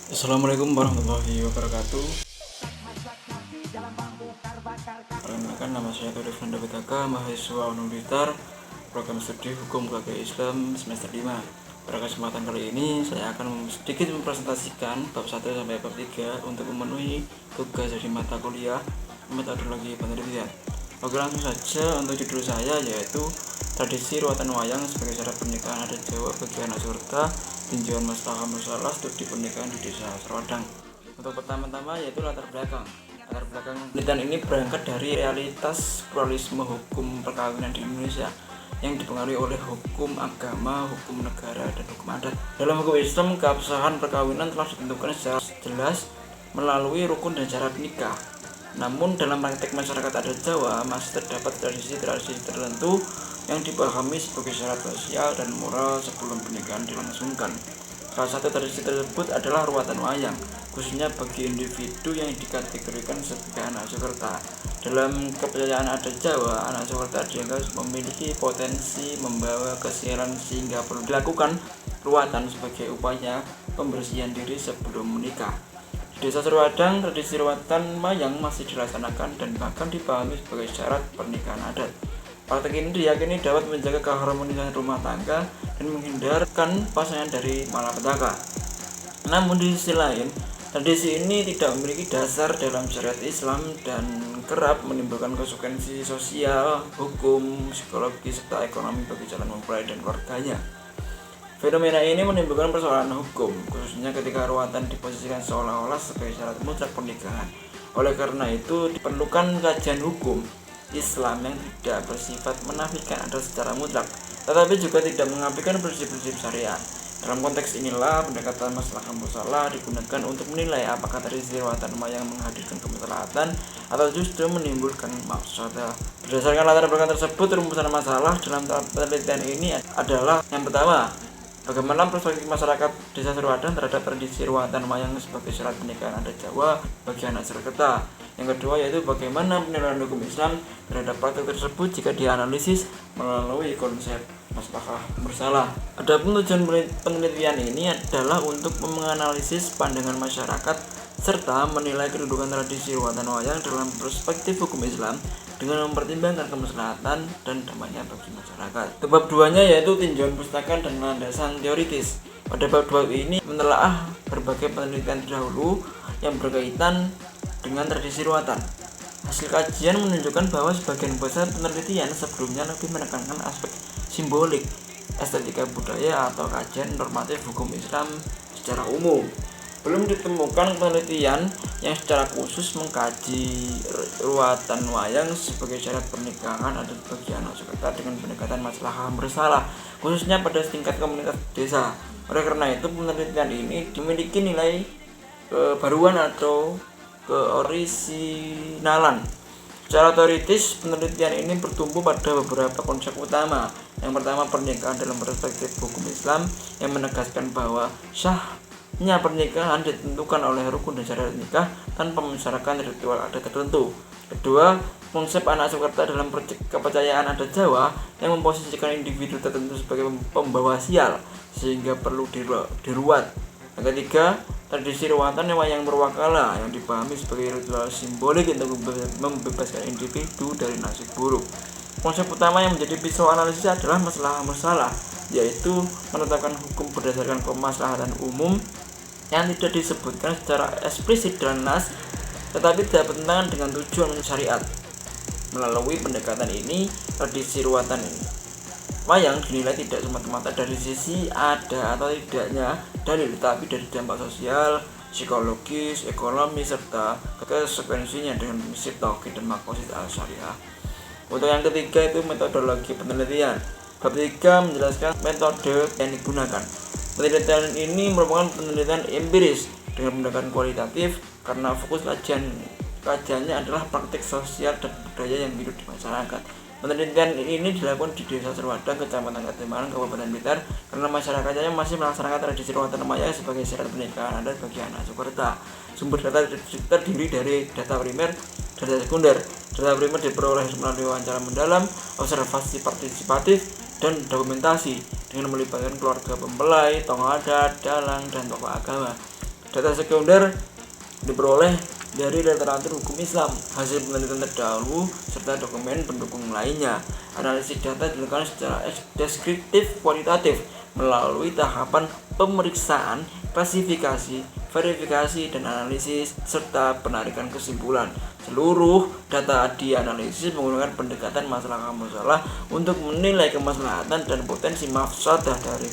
Assalamualaikum warahmatullahi wabarakatuh. Perkenalkan, nama saya Todek Fanda Betaka, mahasiswa Unudar, program studi Hukum KKI Islam semester 5. Pada kesempatan kali ini saya akan sedikit mempresentasikan bab 1 sampai bab 3 untuk memenuhi tugas dari mata kuliah metodologi penelitian. Oke, langsung saja untuk judul saya, yaitu tradisi ruatan wayang sebagai syarat pernikahan adat Jawa bagi anak serta tinjauan masalah musalah studi pernikahan di desa Serwadang. Untuk pertama-tama yaitu latar belakang penelitian ini berangkat dari realitas pluralisme hukum perkawinan di Indonesia yang dipengaruhi oleh hukum agama, hukum negara, dan hukum adat. Dalam hukum Islam, keabsahan perkawinan telah ditentukan secara jelas melalui rukun dan syarat nikah. Namun dalam praktek masyarakat adat Jawa masih terdapat tradisi-tradisi tertentu yang dipahami sebagai syarat sosial dan moral sebelum pernikahan dilangsungkan. Salah satu tradisi tersebut adalah ruatan wayang, khususnya bagi individu yang dikategorikan sebagai anak Soekerta. Dalam kepercayaan adat Jawa, anak Soekerta dianggap memiliki potensi membawa kesialan sehingga perlu dilakukan ruatan sebagai upaya pembersihan diri sebelum menikah. Di desa Serwadang, tradisi ruatan wayang masih dilaksanakan dan bahkan dipahami sebagai syarat pernikahan adat. Praktek ini diyakini dapat menjaga keharmonisan rumah tangga dan menghindarkan pasangan dari malapetaka. Namun di sisi lain, tradisi ini tidak memiliki dasar dalam syariat Islam dan kerap menimbulkan konsekuensi sosial, hukum, psikologi, serta ekonomi bagi calon mempelai dan keluarganya. Fenomena ini menimbulkan persoalan hukum, khususnya ketika ruatan diposisikan seolah-olah sebagai syarat mutlak pernikahan. Oleh karena itu, diperlukan kajian hukum Islam yang tidak bersifat menafikan adat secara mutlak, tetapi juga tidak mengapikan prinsip-prinsip syariat. Dalam konteks inilah pendekatan maslahah musalah digunakan untuk menilai apakah tradisi ruatan wayang menghadirkan kemaslahatan atau justru menimbulkan mafsadah. Berdasarkan latar belakang tersebut, rumusan masalah dalam penelitian ini adalah: yang pertama, bagaimana perspektif masyarakat desa Serwadang terhadap tradisi ruatan wayang sebagai syarat pernikahan adat Jawa bagi anak Soekerta. Yang kedua yaitu bagaimana penilaian hukum Islam terhadap praktek tersebut jika dianalisis melalui konsep maslahah bersalah. Adapun tujuan penelitian ini adalah untuk menganalisis pandangan masyarakat serta menilai kedudukan tradisi ruatan wayang dalam perspektif hukum Islam dengan mempertimbangkan kemaslahatan dan dampaknya bagi masyarakat. Bab 2-nya yaitu tinjauan pustaka dan landasan teoritis. Pada bab 2 ini menelaah berbagai penelitian terdahulu yang berkaitan dengan tradisi ruatan. Hasil kajian menunjukkan bahwa sebagian besar penelitian sebelumnya lebih menekankan aspek simbolik, estetika budaya, atau kajian normatif hukum Islam secara umum. Belum ditemukan penelitian yang secara khusus mengkaji ruatan wayang sebagai syarat pernikahan adat bagi anak Soekerta dengan pendekatan maslahah bersalah, khususnya pada tingkat komunitas desa. Oleh karena itu, penelitian ini memiliki nilai kebaruan atau keorisinalan. Secara teoritis, penelitian ini bertumpu pada beberapa konsep utama. Yang pertama, pernikahan dalam perspektif hukum Islam yang menegaskan bahwa sahnya pernikahan ditentukan oleh rukun dan syarat nikah tanpa mensyaratkan ritual adat tertentu. Kedua, konsep anak Soekerta dalam kepercayaan adat Jawa yang memposisikan individu tertentu sebagai pembawa sial sehingga perlu diruat. Yang ketiga, tradisi ruatan wayang berwakala yang dipahami sebagai ritual simbolik untuk membebaskan individu dari nasib buruk. Konsep utama yang menjadi pisau analisis adalah maslahah bersalah, yaitu menetapkan hukum berdasarkan kemaslahatan umum yang tidak disebutkan secara eksplisit dalam nas, tetapi tidak bertentangan dengan tujuan syariat. Melalui pendekatan ini, tradisi ruatan wayang dinilai tidak semata-mata dari sisi ada atau tidaknya dalil, tetapi dari dampak sosial, psikologis, ekonomi, serta konsekuensinya dengan prinsip tauhid dan maqasid al-syariah. Untuk yang ketiga itu metodologi penelitian. Bab 3 menjelaskan metode yang digunakan. Penelitian ini merupakan penelitian empiris dengan pendekatan kualitatif karena fokus kajiannya adalah praktik sosial dan budaya yang hidup di masyarakat. Penelitian ini dilakukan di desa Serwadang, Kecamatan Katimaran, Kabupaten Blitar, karena masyarakatnya masih melaksanakan tradisi ruatan wayang sebagai syarat pernikahan adat bagi anak Soekerta. Sumber data terdiri dari data primer, data sekunder. Data primer diperoleh melalui wawancara mendalam, observasi partisipatif, dan dokumentasi dengan melibatkan keluarga mempelai, tokoh adat, dalang, dan tokoh agama. Data sekunder diperoleh dari literatur hukum Islam, hasil penelitian terdahulu, serta dokumen pendukung lainnya. Analisis data dilakukan secara deskriptif kualitatif melalui tahapan pemeriksaan, klasifikasi, verifikasi, dan analisis, serta penarikan kesimpulan. Seluruh data dianalisis menggunakan pendekatan masalah untuk menilai kemaslahatan dan potensi mafsadah dari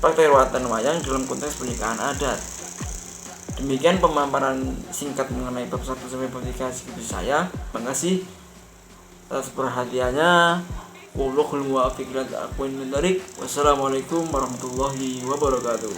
praktek ruatan wayang dalam konteks pernikahan adat. Demikian pemaparan singkat mengenai bab 1 sampai bab 3 skripsi saya. Terima kasih atas perhatiannya. Wallahul muwaffiq ila aqwamit thoriq. Wassalamualaikum warahmatullahi wabarakatuh.